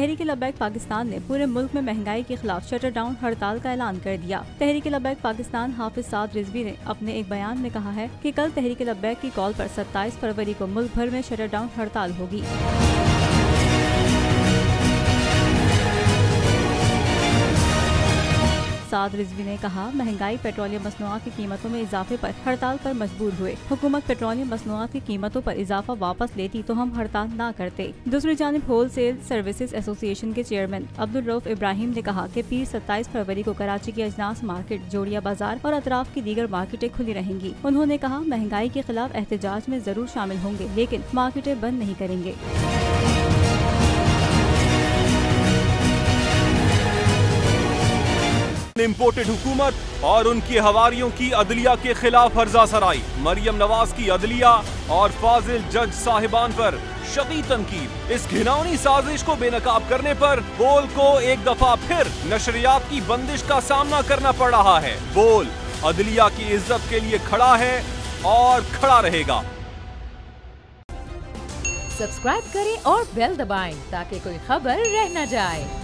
तहरीक-ए-लब्बैक पाकिस्तान ने पूरे मुल्क में महंगाई के खिलाफ शटर डाउन हड़ताल का ऐलान कर दिया। तहरीक-ए-लब्बैक पाकिस्तान हाफिज साद रिजवी ने अपने एक बयान में कहा है कि कल तहरीक-ए-लब्बैक की कॉल पर 27 फरवरी को मुल्क भर में शटर डाउन हड़ताल होगी। साद रिजवी ने कहा, महंगाई पेट्रोलियम मसनूआत की कीमतों में इजाफे पर हड़ताल पर मजबूर हुए। हुकूमत पेट्रोलियम मसनूआत की कीमतों पर इजाफा वापस लेती तो हम हड़ताल न करते। दूसरी जानिब होल सेल सर्विसेज एसोसिएशन के चेयरमैन अब्दुल रऊफ इब्राहिम ने कहा कि पीर 27 फरवरी को कराची की अजनास मार्केट, जोड़िया बाजार और अतराफ की दीगर मार्केटें खुली रहेंगी। उन्होंने कहा, महंगाई के खिलाफ एहतजाज में जरूर शामिल होंगे, लेकिन मार्केटें बंद नहीं करेंगे। इम्पोर्टेड हुकूमत और उनकी हवारियों की अदलिया के खिलाफ हर्जा सराई। मरियम नवाज की अदलिया और फाजिल जज साहिबान पर शदीद तनकीद। इस घिनौनी साजिश को बेनकाब करने पर बोल को एक दफा फिर नशरियात की बंदिश का सामना करना पड़ रहा है। बोल अदलिया की इज्जत के लिए खड़ा है और खड़ा रहेगा। सब्सक्राइब करें और बेल दबाएं ताकि कोई खबर रह न जाए।